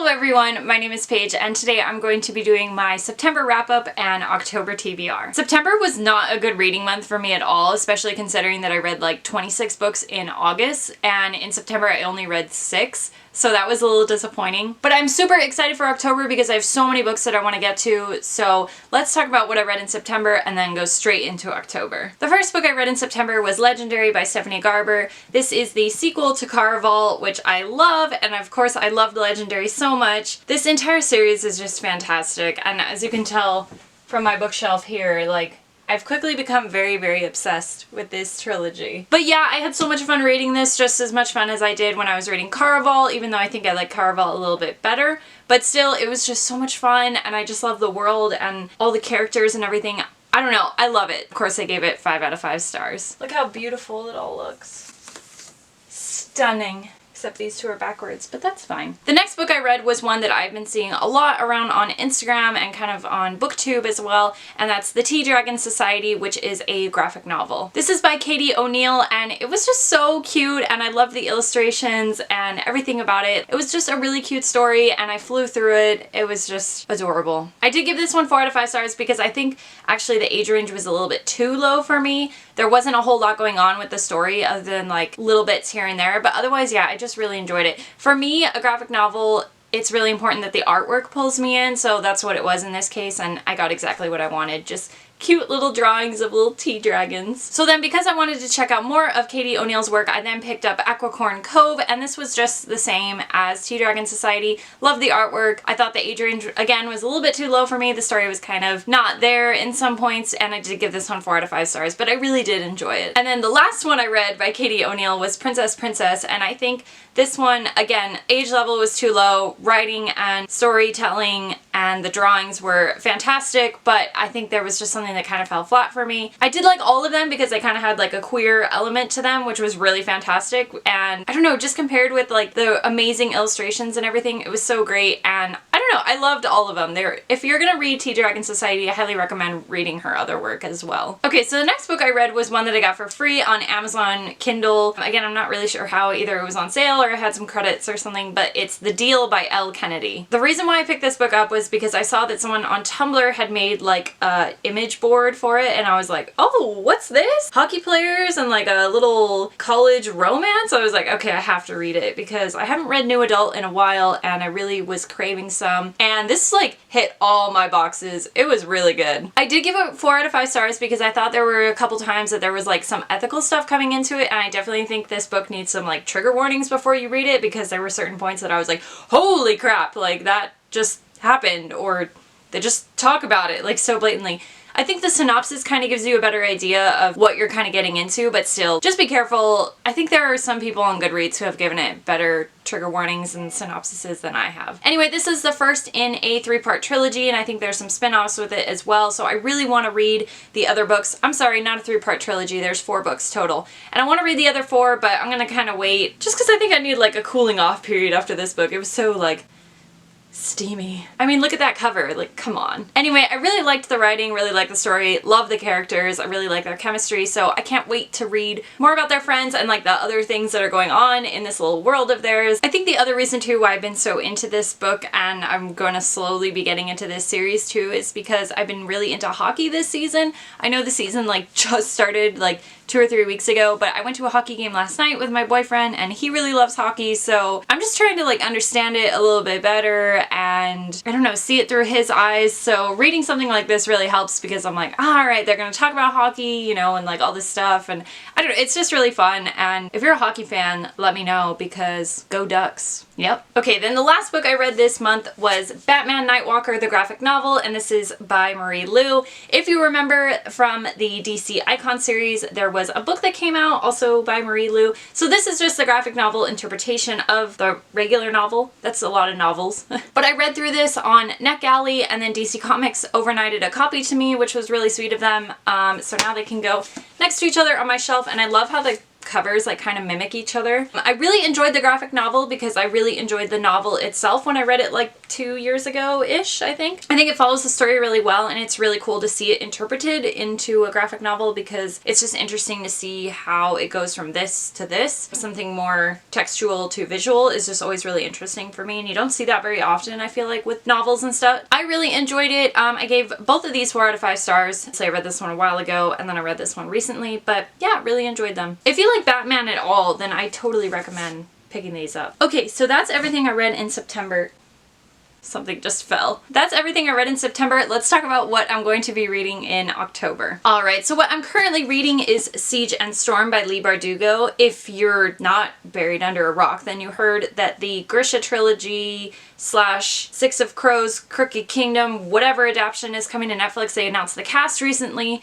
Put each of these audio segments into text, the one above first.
Hello everyone, my name is Paige and today I'm going to be doing my September wrap-up and October TBR. September was not a good reading month for me at all, especially considering that I read like 26 books in August and in September I only read 6. So that was a little disappointing. But I'm super excited for October because I have so many books that I want to get to. So let's talk about what I read in September and then go straight into October. The first book I read in September was Legendary by Stephanie Garber. This is the sequel to Caraval, which I love, and of course I loved Legendary so much. This entire series is just fantastic, and as you can tell from my bookshelf here, like, I've quickly become very, very obsessed with this trilogy. But yeah, I had so much fun reading this, just as much fun as I did when I was reading Caraval, even though I think I like Caraval a little bit better. But still, it was just so much fun, and I just love the world and all the characters and everything. I don't know, I love it. Of course, I gave it 5 out of 5 stars. Look how beautiful it all looks. Stunning. Except these two are backwards, but that's fine. The next book I read was one that I've been seeing a lot around on Instagram and kind of on BookTube as well, and that's The Tea Dragon Society, which is a graphic novel. This is by Katie O'Neill, and it was just so cute, and I loved the illustrations and everything about it. It was just a really cute story, and I flew through it. It was just adorable. I did give this one 4 out of 5 stars because I think actually the age range was a little bit too low for me. There wasn't a whole lot going on with the story other than like little bits here and there, but otherwise, yeah, I just really enjoyed it. For me, a graphic novel, it's really important that the artwork pulls me in, so that's what it was in this case, and I got exactly what I wanted. Just cute little drawings of little tea dragons. So then, because I wanted to check out more of Katie O'Neill's work, I then picked up Aquicorn Cove, and this was just the same as Tea Dragon Society. Loved the artwork. I thought the age range, again, was a little bit too low for me. The story was kind of not there in some points, and I did give this one 4 out of 5 stars, but I really did enjoy it. And then the last one I read by Katie O'Neill was Princess Princess, and I think this one, again, age level was too low. Writing and storytelling and the drawings were fantastic, but I think there was just something that kind of fell flat for me. I did like all of them because they kind of had like a queer element to them, which was really fantastic. And I don't know, just compared with like the amazing illustrations and everything, it was so great. And I don't know, I loved all of them. If you're gonna read Tea Dragon Society, I highly recommend reading her other work as well. Okay, so the next book I read was one that I got for free on Amazon Kindle. Again, I'm not really sure how, either it was on sale or I had some credits or something, but it's The Deal by Elle Kennedy. The reason why I picked this book up was because I saw that someone on Tumblr had made like a image board for it, and I was like, oh, what's this? Hockey players and like a little college romance? I was like, okay, I have to read it because I haven't read new adult in a while and I really was craving some, and this like hit all my boxes. It was really good. I did give it 4 out of 5 stars because I thought there were a couple times that there was like some ethical stuff coming into it, and I definitely think this book needs some like trigger warnings before you read it, because there were certain points that I was like, holy crap, like that just happened, or they just talk about it like so blatantly. I think the synopsis kind of gives you a better idea of what you're kind of getting into, but still, just be careful. I think there are some people on Goodreads who have given it better trigger warnings and synopsises than I have. Anyway, this is the first in a 3-part trilogy, and I think there's some spin-offs with it as well, so I really want to read the other books. I'm sorry, not a 3-part trilogy, there's 4 books total. And I want to read the other 4, but I'm gonna kind of wait, just because I think I need like a cooling off period after this book. It was so like steamy. I mean, look at that cover, like, come on. Anyway, I really liked the writing, really liked the story, love the characters, I really like their chemistry, so I can't wait to read more about their friends and like the other things that are going on in this little world of theirs. I think the other reason too why I've been so into this book, and I'm going to slowly be getting into this series too, is because I've been really into hockey this season. I know the season like just started like 2 or 3 weeks ago, but I went to a hockey game last night with my boyfriend and he really loves hockey, so I'm just trying to like understand it a little bit better and, I don't know, see it through his eyes. So reading something like this really helps because I'm like, all right, they're gonna talk about hockey, you know, and like all this stuff, and I don't know, it's just really fun. And if you're a hockey fan, let me know, because go Ducks. Yep. Okay, then the last book I read this month was Batman Nightwalker, the graphic novel, and this is by Marie Lu. If you remember from the DC Icon series, there was a book that came out also by Marie Lu. So this is just the graphic novel interpretation of the regular novel. That's a lot of novels. But I read through this on NetGalley, and then DC Comics overnighted a copy to me, which was really sweet of them. So now they can go next to each other on my shelf, and I love how the covers like kind of mimic each other. I really enjoyed the graphic novel because I really enjoyed the novel itself when I read it like 2 years ago-ish, I think. I think it follows the story really well, and it's really cool to see it interpreted into a graphic novel because it's just interesting to see how it goes from this to this. Something more textual to visual is just always really interesting for me, and you don't see that very often, I feel like, with novels and stuff. I really enjoyed it. I gave both of these 4 out of 5 stars. So I read this one a while ago, and then I read this one recently, but yeah, really enjoyed them. If you like Batman at all, then I totally recommend picking these up. Okay, so that's everything I read in September. Something just fell. That's everything I read in September. Let's talk about what I'm going to be reading in October. Alright, so what I'm currently reading is Siege and Storm by Leigh Bardugo. If you're not buried under a rock, then you heard that the Grisha trilogy / Six of Crows, Crooked Kingdom, whatever adaptation is coming to Netflix. They announced the cast recently,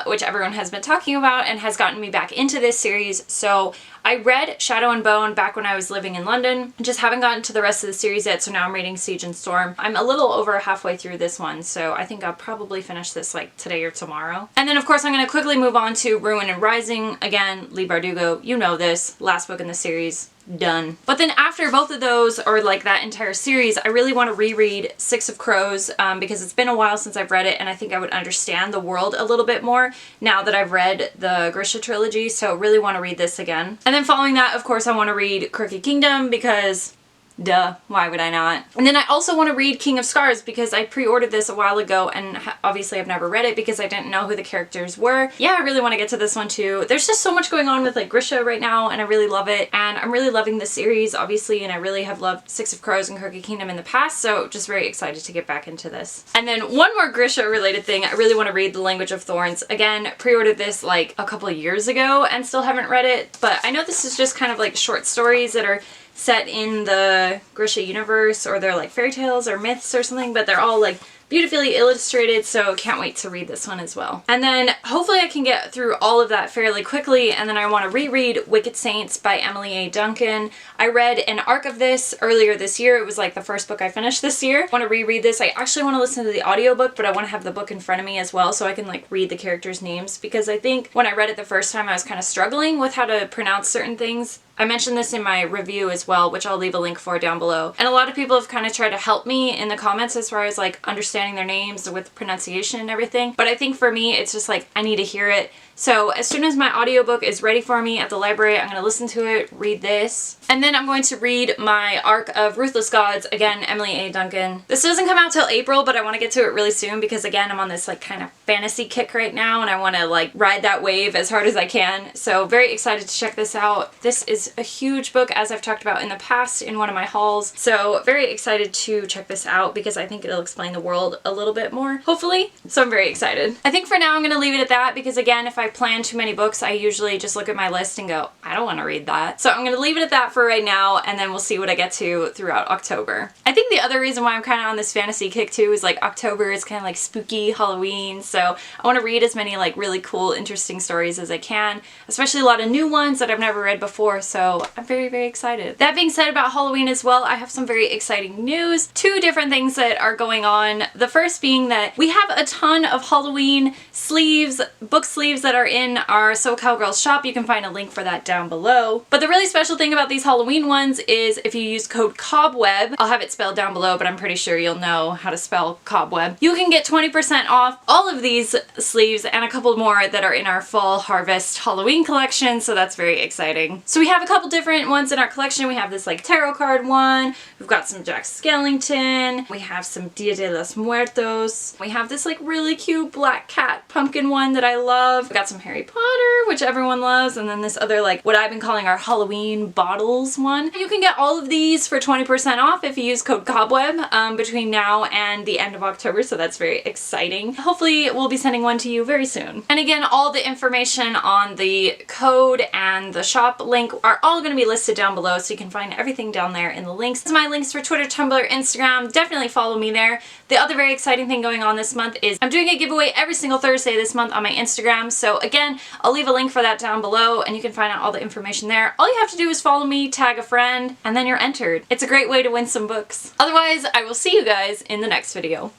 which everyone has been talking about and has gotten me back into this series. So I read Shadow and Bone back when I was living in London. Just haven't gotten to the rest of the series yet, so now I'm reading Siege and Storm. I'm a little over halfway through this one, so I think I'll probably finish this like today or tomorrow. And then of course I'm going to quickly move on to Ruin and Rising. Again, Leigh Bardugo, you know this, last book in the series. Done. But then after both of those, or like that entire series, I really want to reread Six of Crows because it's been a while since I've read it, and I think I would understand the world a little bit more now that I've read the Grisha trilogy, so really want to read this again. And then following that, of course, I want to read Crooked Kingdom because duh, why would I not? And then I also want to read King of Scars because I pre-ordered this a while ago, and obviously I've never read it because I didn't know who the characters were. Yeah, I really want to get to this one too. There's just so much going on with like Grisha right now, and I really love it. And I'm really loving the series, obviously, and I really have loved Six of Crows and Crooked Kingdom in the past, so just very excited to get back into this. And then one more Grisha related thing, I really want to read The Language of Thorns. Again, pre-ordered this like a couple of years ago and still haven't read it, but I know this is just kind of like short stories that are set in the Grisha universe, or they're like fairy tales or myths or something, but they're all like beautifully illustrated, so can't wait to read this one as well. And then hopefully I can get through all of that fairly quickly, and then I want to reread Wicked Saints by Emily A. Duncan. I read an arc of this earlier this year. It was like the first book I finished this year. I want to reread this. I actually want to listen to the audiobook, but I want to have the book in front of me as well so I can like read the characters' names, because I think when I read it the first time I was kind of struggling with how to pronounce certain things. I mentioned this in my review as well, which I'll leave a link for down below. And a lot of people have kind of tried to help me in the comments as far as like understanding their names with pronunciation and everything. But I think for me, it's just like I need to hear it. So as soon as my audiobook is ready for me at the library, I'm going to listen to it, read this, and then I'm going to read my arc of Ruthless Gods, again, Emily A. Duncan. This doesn't come out till April, but I want to get to it really soon because again, I'm on this like kind of fantasy kick right now, and I want to like ride that wave as hard as I can. So very excited to check this out. This is a huge book, as I've talked about in the past in one of my hauls. So very excited to check this out because I think it'll explain the world a little bit more, hopefully. So I'm very excited. I think for now I'm going to leave it at that because again, if I plan too many books, I usually just look at my list and go, I don't want to read that. So I'm going to leave it at that for right now, and then we'll see what I get to throughout October. I think the other reason why I'm kind of on this fantasy kick too is like October is kind of like spooky Halloween, so I want to read as many like really cool, interesting stories as I can, especially a lot of new ones that I've never read before, so I'm very, very excited. That being said, about Halloween as well, I have some very exciting news. 2 different things that are going on. The first being that we have a ton of Halloween sleeves, book sleeves that are in our SoCal Girls shop. You can find a link for that down below. But the really special thing about these Halloween ones is if you use code COBWEB, I'll have it spelled down below, but I'm pretty sure you'll know how to spell cobweb, you can get 20% off all of these sleeves and a couple more that are in our Fall Harvest Halloween collection, so that's very exciting. So we have a couple different ones in our collection. We have this like tarot card one, we've got some Jack Skellington, we have some Dia de los Muertos, we have this like really cute black cat pumpkin one that I love, we got some Harry Potter, which everyone loves, and then this other like what I've been calling our Halloween bottles one. You can get all of these for 20% off if you use code COBWEB between now and the end of October, so that's very exciting. Hopefully we'll be sending one to you very soon. And again, all the information on the code and the shop link are all going to be listed down below, so you can find everything down there in the links. My links for Twitter, Tumblr, Instagram, definitely follow me there. The other very exciting thing going on this month is I'm doing a giveaway every single Thursday this month on my Instagram, so again, I'll leave a link for that down below and you can find out all the information there. All you have to do is follow me, tag a friend, and then you're entered. It's a great way to win some books. Otherwise, I will see you guys in the next video.